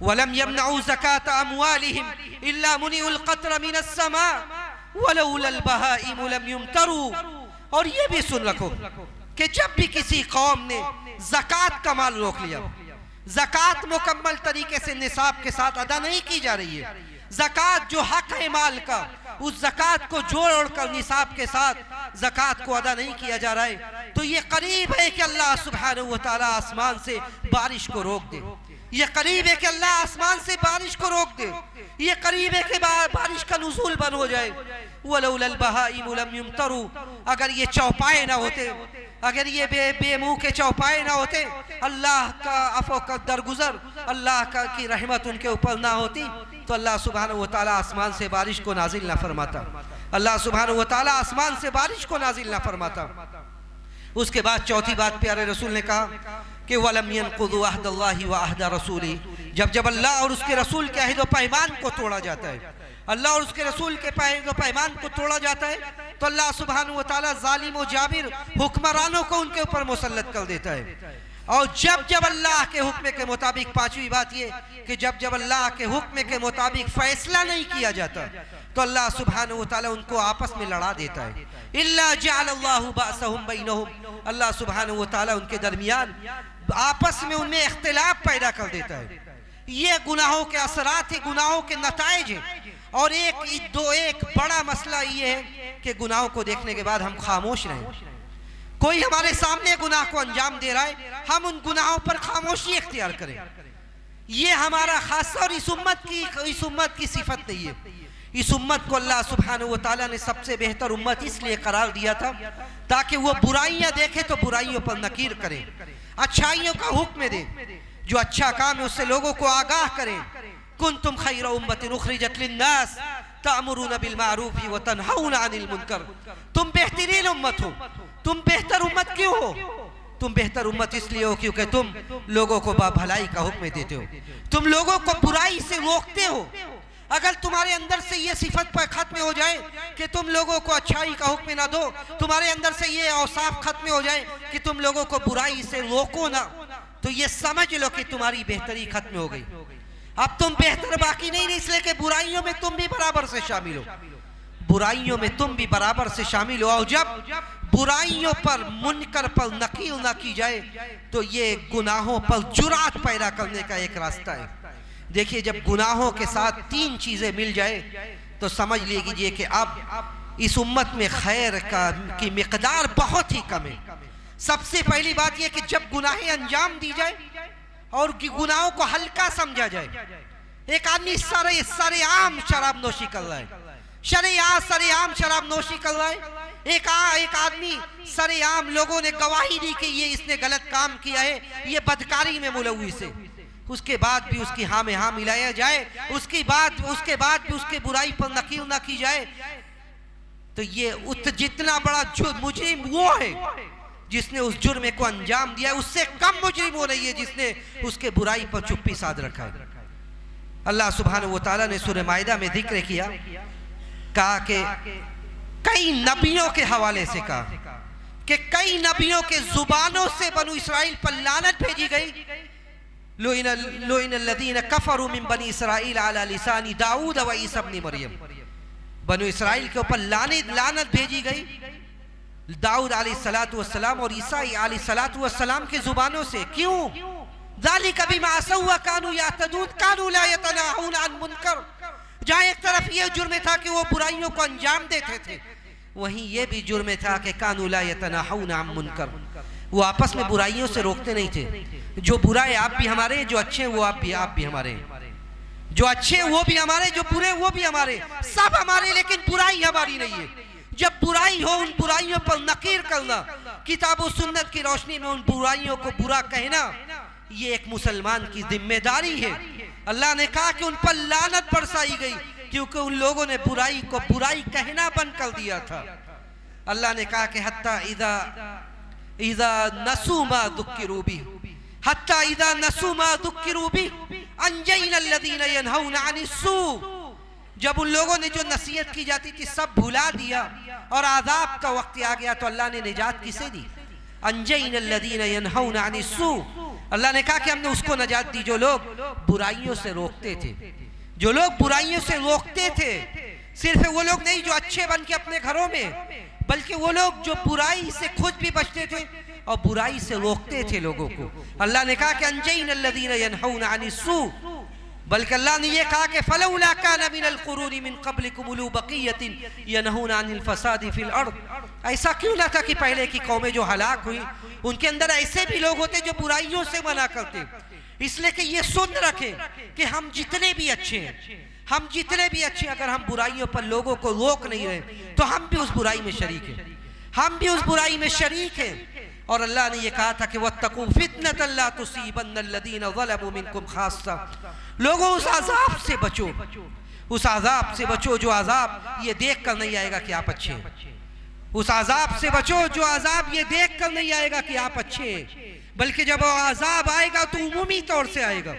S1: वलम यमनउ ज़कात अमवालिहिम इल्ला मुनिउल क़त्र मिनस समा वलौलल बहाइम लम युमतरू। और ये भी सुन रखो कि जब भी किसी कौम ने ज़कात का माल रोक लिया, ज़कात मुकम्मल तरीके से निसाब के साथ अदा नहीं की जा रही है, ज़कात जो हक है माल का, उस ज़कात को जोड़ कर निसाब के साथ ज़कात को अदा नहीं किया जा रहा है, तो ये करीब है कि अल्लाह सुब्हानहू व तआला आसमान से बारिश को रोक दे। ये करीब है कि अल्लाह आसमान से बारिश को रोक दे। ये करीब है कि बारिश का नुज़ूल बंद हो जाए। वलौलल बहाइम लम युमतरू, अगर ये चौपाए ना होते, अगर ये बेमुँह के चौपाए ना होते, अल्लाह का अफ़ो का दरगुजर, अल्लाह का की रहमत उनके ऊपर ना होती, तो अल्लाह सुब्हानहू व तआला आसमान से बारिश को नाजिल ना फरमाता। अल्लाह सुब्हानहू व तआला आसमान से बारिश को नाजिल ना फरमाता। उसके बाद चौथी बात प्यारे रसूल ने कहा कि वलम यनकुदु अहदल्लाहि व अहद रसूली, जब जब अल्लाह और उसके रसूल के अहद व पैमान को तोड़ा जाता है, अल्लाह और उसके रसूल के अहद व पैमान को तोड़ा जाता है, तो अल्लाह सुब्हानहू व तआला जालिम व जाबिर हुक्मरानों को उनके ऊपर मुसल्लत कर देता है। और जब जब अल्लाह के हुक्म के मुताबिक, पांचवी बात ये कि जब जब अल्लाह के हुक्म के मुताबिक फैसला नहीं किया जाता, तो अल्लाह सुब्हानहू व तआला उनको आपस में लड़ा देता है। इल्ला जअलल्लाहु बअसहुम बैनहुम, अल्लाह सुब्हानहू व तआला उनके दरमियान आपस में उनमें इख्तिलाफ पैदा कर देता है। ये गुनाहों के असरात है, गुनाहों के नताइज हैं। और एक बड़ा मसला ये है कि गुनाहों को देखने के बाद हम खामोश रहें। कोई हमारे सामने गुनाह को अंजाम दे रहा है, हम उन गुनाहों पर खामोशी इख्तियार करें, ये हमारा खासा और इस उम्मत की सिफत नहीं है। इस उम्मत को अल्लाह सुब्हानहू व तआला ने सबसे बेहतर उम्मत इसलिए करार दिया था ताकि वो बुराइयां देखे तो बुराइयों पर नकीर करें, अच्छाइयों का हुक्म दे, जो अच्छा काम है उससे लोगों को आगाह करें। कुंतुम खैरा उम्मतिन उखरिजत लिन्नास तअमुरूना बिल मारूफ व तनहौना अनिल मुनकर, तुम बेहतरीन उम्मत हो। तुम बेहतर उम्मत क्यों हो? तुम बेहतर उम्मत इसलिए हो क्योंकि तुम लोगों को भलाई का हुक्म देते हो, तुम लोगों को बुराई से रोकते हो। अगर तुम्हारे अंदर से ये सिफत पर खत्म हो जाए कि तुम लोगों को अच्छाई का हुक्म ना दो, तुम्हारे अंदर से ये औसाफ खत्म हो जाए कि तुम लोगों को बुराई से रोको ना, तो ये समझ लो कि तुम्हारी बेहतरी खत्म हो गई। अब तुम बेहतर बाकी नहीं, इसलिए कि बुराइयों में तुम भी बराबर से शामिल हो, बुराइयों में तुम भी बराबर से शामिल हो। और जब बुराइयों पर, मुनकर पर नकील ना की जाए, तो ये गुनाहों पर जुरात पैदा करने का एक रास्ता है। देखिए, जब गुनाहों के साथ तीन चीजें मिल जाए तो समझ लीजिए कि अब इस उम्मत में खैर की मिकदार बहुत ही कम है। सबसे पहली बात यह कि जब गुनाहें अंजाम दी जाए और गुनाहों को हल्का समझा जाए। एक आदमी सरेआम शराब नोशी कर रहा है, सरेआम शराब नोशी कर रहा है। एक आदमी सरेआम, लोगों ने गवाही दी कि ये इसने गलत काम किया है, ये बदकारी में मुलव्विस है, उसके बाद भी उसकी हाँ में हाँ मिलाया जाए, उसके बाद भी उसके बुराई पर नकील ना की जाए, तो ये जितना बड़ा मुजरिम वो है जिसने उस जुर्म को अंजाम दिया है, उससे कम मुजरिम वो नहीं है जिसने उसके बुराई पर चुप्पी साध रखा है। अल्लाह सुब्हानहू व तआला ने सूरह माइदा में जिक्र किया, कहा कि कई नबियों के हवाले से कहा कि कई नबियों के जुबानों से बनु इसराइल पर लानत भेजी गई लुइनल्लज़ीना कफ़रू मिन बनी इसराइल अला लिसानी दाऊद व ईसा इब्न मरियम, बनु इसराइल के ऊपर लानत भेजी गई दाऊद अलैहिस्सलातु वस्सलाम और ईसा अलैहिस्सलातु वस्सलाम के जुबानों से। क्यों? ज़ालिका बिमा असौ व कानू यअतदून कानू ला यतनाहून अन मुनकर। जहाँ एक तरफ ये जुर्म था कि वो बुराइयों को अंजाम देते थे, वहीं ये भी जुर्म था कि कानू ला यतनाहून अन मुनकर, वो आपस में बुराइयों से रोकते नहीं थे। जो बुरा है आप भी हमारे, जो अच्छे वो आप भी हमारे, जो अच्छे वो भी हमारे, जो बुरे वो भी हमारे, सब हमारे, लेकिन बुराई हमारी नहीं है। जब बुराई हो उन बुराइयों पर नकीर करना, किताब और सुन्नत की रोशनी में उन बुराइयों को बुरा कहना, ये एक मुसलमान की जिम्मेदारी है। अल्लाह ने कहा कि उन पर लानत बरसाई गई क्योंकि उन लोगों ने बुराई को बुराई कहना बंद कर दिया था। अल्लाह ने कहा कि हत्ता इज़ा नसू मा दुक्किरू बिही, हत्ता इज़ा नसू मा दुक्किरू बिही अंजयना अल्लज़ीना यनहौना अनिस्सू। जब उन लोगों ने जो नसीहत की जाती थी सब भुला दिया और आज़ाब का वक्त आ गया तो अल्लाह ने निजात किसे दी? अंजयना अल्लज़ीना यनहौना अनिस्सू। अल्लाह ने कहा कि हमने उसको नजात दी जो लोग बुराइयों से रोकते थे, जो लोग बुराइयों से रोकते थे। सिर्फ वो लोग नहीं जो अच्छे बन के अपने घरों में, बल्कि वो लोग जो बुराई से खुद भी बचते थे और बुराई से रोकते थे लोगों को। अल्लाह ने कहा कि अंजयना अल्लज़ीना यनहौना अनिस्सू, बल्कि अल्लाह ने यह कहा कि फलौला काना मिनल कुरूनि मिन क़ब्लिकुम उलू बक़ियतिन यनहौना अनिल फ़सादि फ़िल अर्द। ऐसा क्यों ना था कि पहले की कौमें जो हलाक हुई उनके अंदर ऐसे भी लोग होते जो बुराइयों से मना करते। इसलिए कि ये सुन रखें कि हम जितने भी अच्छे हैं, हम जितने भी अच्छे, अगर हम बुराइयों पर लोगों को रोक नहीं रहे तो हम भी उस बुराई में शरीक हैं, हम भी उस बुराई में शरीक हैं। और अल्लाह ने ये कहा था कि वत्तकू फितनतन ला तुसीबन्नल्लज़ीना ज़लमू मिनकुम खास्सा। लोगों उस अज़ाब से बचो, उस अज़ाब से बचो जो अज़ाब ये देख कर नहीं आएगा कि आप अच्छे हैं। उस अज़ाब से बचो जो अज़ाब ये देख कर नहीं आएगा कि आप अच्छे हैं, बल्कि जब वो अज़ाब आएगा तो उमूमी तौर से आएगा।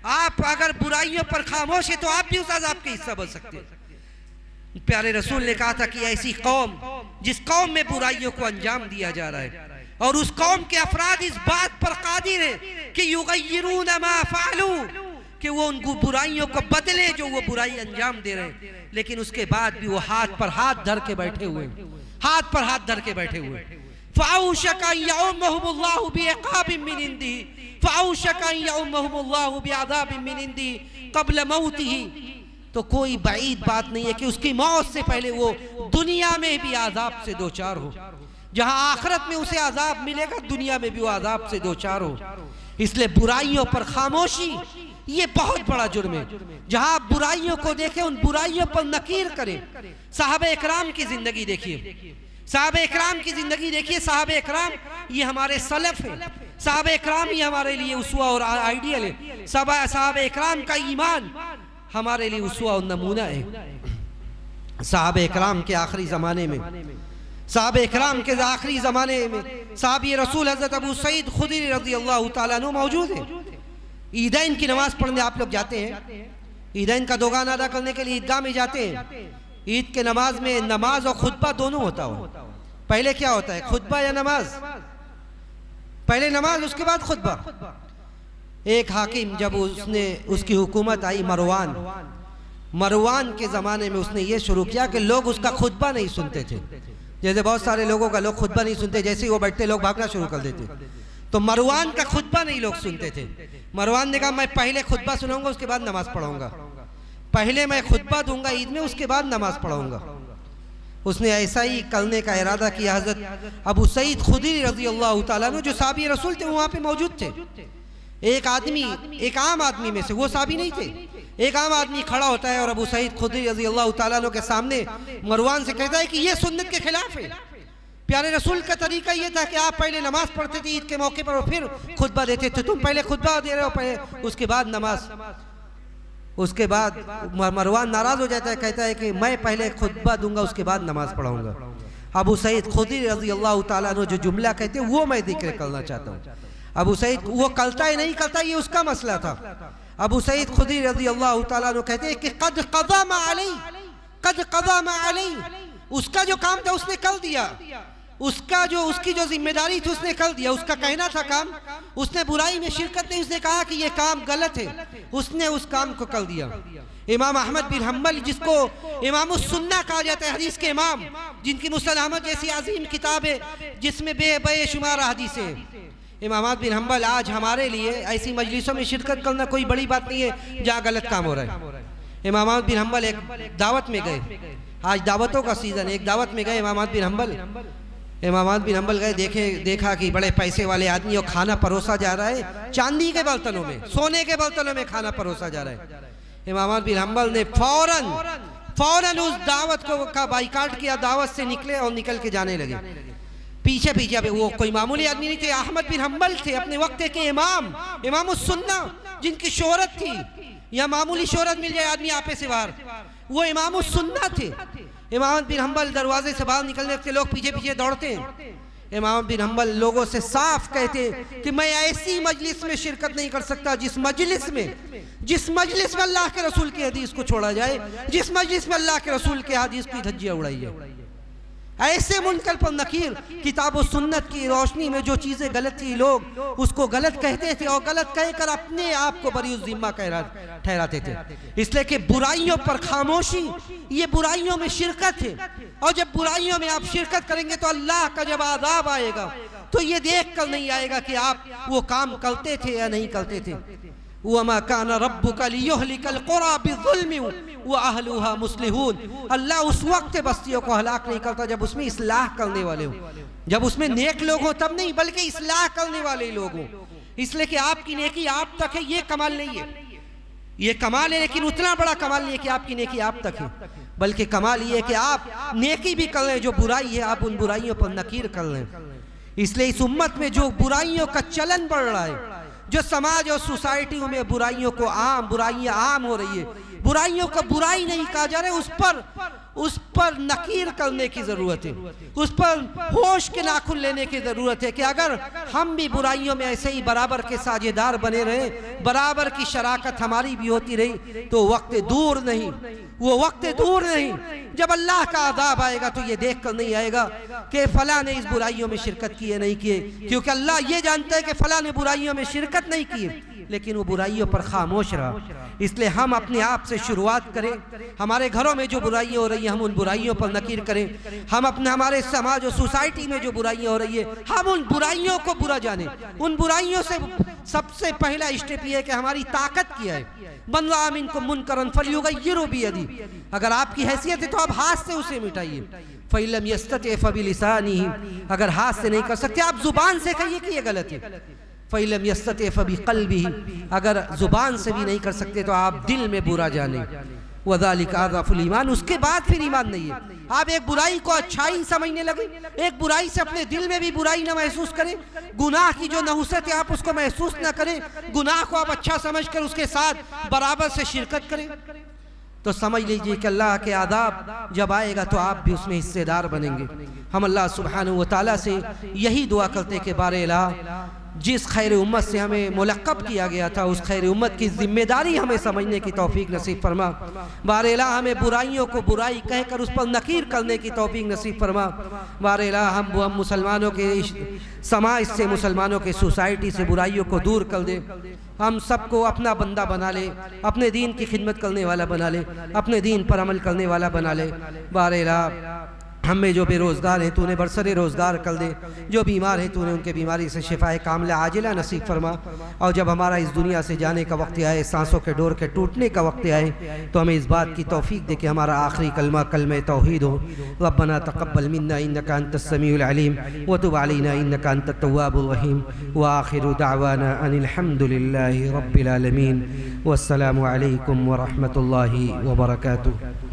S1: आप अगर बुराइयों पर खामोश है तो आप भी उस अज़ाब के हिस्सा बन सकते हैं। प्यारे रसूल ने कहा था कि ऐसी कौम जिस कौम में बुराइयों को अंजाम दिया जा रहा है और उस कौम के अफराद इस बात पर कादिर है कि युगय्यिरून मा फ़अलू, कि वो उन बुराइयों को बदले जो वो बुराई अंजाम दे रहे हैं, लेकिन उसके बाद भी वो हाथ पर हाथ धर के बैठे हुए, हाथ पर हाथ धर के बैठे हुए। फ़अौशका यउम्मुहुमुल्लाहु बिइक़ाबिन मिन इंदिही, फ़अौशका यउम्मुहुमुल्लाहु बिअज़ाबिन मिन इंदिही क़ब्ल मौतिही। तो कोई बाईद बात नहीं है कि उसकी मौत से पहले वो दुनिया में भी आज़ाब से दो चार हो। जहां आखिरत में उसे आज़ाब मिलेगा, दुनिया में भी वो आज़ाब से दो चार हो। इसलिए बुराइयों पर खामोशी ये बहुत बड़ा जुर्म है। जहां आप बुराइयों को देखें, उन बुराइयों पर नकीर करें। साहबे इकराम की जिंदगी देखिए, साहबे इकराम की जिंदगी देखिए। साहबे इकराम ये हमारे सलफ है, साहबे इकराम ये हमारे लिए उसवा और आइडियल है। साहबे इकराम का ईमान हमारे लिए उसवा और नमूना है। साहबे इकराम के आखिरी ज़माने में, साहबे इकराम के आखिरी ज़माने में साहबी रसूल हज़रत अबू सईद खुदरी रज़ियल्लाहु ताला अन्हु मौजूद है। ईदैन की नमाज़ पढ़ने आप लोग जाते हैं, ईदैन का दोगान अदा करने के लिए ईदगाह में जाते हैं। ईद के नमाज में नमाज और खुतबा दोनों होता हो। पहले क्या होता है, खुतबा या नमाज? पहले नमाज उसके बाद खुतबा। एक हाकिम जब उसकी हुकूमत आई मरवान के ज़माने में, उसने ये शुरू किया कि लोग उसका खुतबा नहीं सुनते थे। जैसे बहुत सारे लोगों का लोग खुतबा नहीं सुनते, जैसे ही वो बैठते लोग भागना शुरू कर देते। तो मरवान का खुतबा नहीं लोग सुनते थे। मरवान ने कहा मैं पहले खुतबा सुनाऊंगा उसके बाद नमाज पढ़ाऊंगा, पहले मैं खुतबा दूंगा ईद में उसके बाद नमाज पढ़ाऊंगा। उसने ऐसा ही करने का इरादा किया। हज़रत अबू सईद खुदरी रज़ियल्लाहु ताला अन्हु जो साहबी रसूल थे वो वहाँ पे मौजूद थे। एक आदमी, एक आम आदमी में से, वो साहबी नहीं थे, एक आम आदमी खड़ा होता है और अबू सईद खुदरी रज़ियल्लाहु ताला अन्हु के सामने मरवान से कहता है कि ये सुन्नत के खिलाफ है। प्यारे रसूल का तरीका ये था कि आप पहले नमाज पढ़ते थे ईद के मौके पर और फिर खुतबा देते थे। तुम पहले खुतबा दे रहे हो, पहले उसके बाद नमाज। उसके बाद मरवान नाराज हो जाता है, कहता है कि मैं पहले खुतबा दूंगा उसके बाद नमाज पढ़ाऊंगा। अबू सईद खुदरी रज़ियल्लाहु ताला अन्हु जो जुमला कहते हैं वो मैं जिक्र करना चाहता हूँ। अबू सईद वो करता है नहीं करता ये उसका मसला था। अबू सईद खुदरी रज़ियल्लाहु ताला अन्हु कहते हैं कि कद क़ज़ा मा अलैहि, कद क़ज़ा मा अलैहि, उसका जो काम था उसने कर दिया। उसकी जो जिम्मेदारी थी उसने कर दिया, उसका कहना था काम, उसने बुराई में शिरकत नहीं, उसने कहा कि ये काम गलत है, उसने उस काम को कर दिया। इमाम अहमद बिन हम्बल, जिसको इमाम सुन्ना कहा जाता है, हदीस के इमाम, जिनकी मुस्नद अहमद जैसी अजीम किताब है जिसमें बेशुमार हदीस है, इमाम अहमद बिन हम्बल आज हमारे लिए ऐसी मजलिसों में शिरकत करना कोई बड़ी बात नहीं है जहाँ गलत काम हो रहा है। इमाम अहमद बिन हम्बल एक दावत में गए, आज दावतों का सीजन, एक दावत में गए इमाम अहमद बिन हम्बल। इमाम अहमद बिन हम्बल गए, देखा कि बड़े पैसे वाले आदमी और खाना परोसा जा रहा है, चांदी के बर्तनों में, सोने के बर्तनों में खाना परोसा जा रहा है। इमाम अहमद बिन हम्बल ने फौरन उस दावत का बाइकाट किया, दावत से निकले और निकल के जाने लगे। पीछे वो कोई मामूली आदमी नहीं थे, अहमद बिन हम्बल थे, अपने वक्त के इमाम सुन्ना, जिनकी शोहरत थी, या मामूली शोहरत मिल जाए आदमी आपे से बाहर, वो इमाम सुन्ना थे। इमाम बिन हम्बल दरवाजे से बाहर निकलने के लोग पीछे पीछे दौड़ते हैं। इमाम बिन हम्बल लोगों से साफ कहते कि मैं ऐसी मजलिस में शिरकत नहीं कर सकता जिस मजलिस में अल्लाह के रसूल की हदीस को छोड़ा जाए, जिस मजलिस में अल्लाह के रसूल के हदीस की धज्जियां उड़ाई जाए। ऐसे मुनकर पर नकीर किताब और सुन्नत की रोशनी में जो चीजें गलत थी, लोग उसको गलत कहते थे और गलत कहकर अपने आप को बरी जिम्मा ठहराते थे। इसलिए कि बुराइयों पर खामोशी, ये बुराइयों में शिरकत है, और जब बुराइयों में आप शिरकत करेंगे तो अल्लाह का जब आज़ाब आएगा तो ये देख कर नहीं आएगा कि आप वो काम करते थे या नहीं करते थे। वमा काना रब्बुका लियुहलिकल कुरा बिज़ुल्मि व अहलुहा मुस्लिहून। अल्लाह उस वक्त बस्तियों को हलाक नहीं करता जब उसमें इस्लाह करने वाले हो, जब उसमें नेक लोग हो तब नहीं, बल्कि इस्लाह करने वाले लोग हो। इसलिए कि आपकी नेकी आप तक है, ये कमाल नहीं है, ये कमाल है, लेकिन उतना बड़ा कमाल नहीं है कि आपकी नेकी आप तक है, बल्कि कमाल ये है कि आप नेकी भी कर लें, जो बुराई है आप उन बुराइयों पर नकीर कर लें। इसलिए इस उम्मत में जो बुराइयों का चलन बढ़ रहा है, जो समाज और सोसाइटियों में बुराइयां आम हो रही है, बुराइयों को बुराई नहीं कहा जा रहा है, उस पर नकीर करने की जरूरत है, उस पर होश के नाखुन लेने की जरूरत है कि अगर हम भी बुराइयों में ऐसे ही बराबर के साझेदार बने रहे, बराबर की शराकत हमारी भी होती रही, तो वक्त दूर नहीं जब अल्लाह का अज़ाब आएगा तो ये देख कर नहीं आएगा कि फला ने इस बुराइयों में शिरकत की है नहीं की है, क्योंकि अल्लाह ये जानता है कि फला ने बुराइयों में शिरकत नहीं की है, लेकिन वो बुराइयों पर खामोश रहा। इसलिए हम अपने आप से शुरुआत करें, हमारे घरों में जो बुराइयां हो रही हैं हम उन बुराइयों पर नकीर करें, हम हमारे समाज और सोसाइटी में जो बुराइयां हो रही है हम उन बुराइयों को बुरा जाने। उन बुराइयों से सबसे पहला स्टेप ये है कि हमारी ताकत क्या है। मन रआ मिनकुम मुनकरन फल्युगय्यिरहु बियदिही, अगर आपकी हैसियत है तो आप हाथ से उसे मिटाइए। फइल्लम यस्तति फबिलिसानिही, अगर हाथ से नहीं कर सकते आप जुबान से कहिए कि ये गलत है। फइल्लम यस्तति फबिक़ल्बिही, अगर जुबान से भी नहीं कर सकते तो आप दिल में बुरा जाने। वज़ालिका अज़अफ़ुल ईमान, उसके बाद फिर ईमान नहीं है। आप एक बुराई को अच्छाई समझने लगे, एक बुराई से अपने दिल में भी बुराई ना महसूस करें, गुनाह की जो नहुसत है आप उसको महसूस ना करें, गुनाह को आप अच्छा समझकर उसके साथ बराबर से शिरकत करें, तो समझ लीजिए कि अल्लाह के आदाब जब आएगा तो आप भी उसमें हिस्सेदार बनेंगे। हम अल्लाह सुब्हानहू व तआला से यही दुआ करते कि बारे इलाह जिस खैर उम्मत से हमें मुलक़्क़ब किया गया था उस खैर उम्मत की जिम्मेदारी हमें समझने की तौफीक नसीब फरमा। बारे इलाह हमें बुराइयों को बुराई कहकर उस पर नकीर करने की तौफीक नसीब फरमा। बारे इलाह हम मुसलमानों के समाज से, मुसलमानों के सोसाइटी से बुराइयों को दूर कर दे, हम सबको अपना बंदा बना ले, अपने दीन की खिदमत करने वाला बना ले, अपने दीन पर अमल करने वाला बना ले। बारे इलाह हम में जो बेरोज़गार हैं तूने बरसरे रोज़गार कर दे, जो बीमार हैं तूने उनके बीमारी से शिफाए कामिला आजिला नसीब फरमा। और जब हमारा इस दुनिया से जाने का वक्त आए, सांसों के डोर के टूटने का वक्त आए, तो हमें इस बात की तौफीक दे कि हमारा आखिरी कलमा कलमे तौहीद हो। रब्बना तक़ब्बल मिन्ना इन्नका अंतस समीउल अलीम व तुब अलैना इन्नका अंतत तव्वाबुर रहीम व आखिरु दअवाना अनिल हम्दुलिल्लाहि रब्बिल आलमीन। वस्सलामु अलैकुम व रहमतुल्लाहि व बरकातुहू।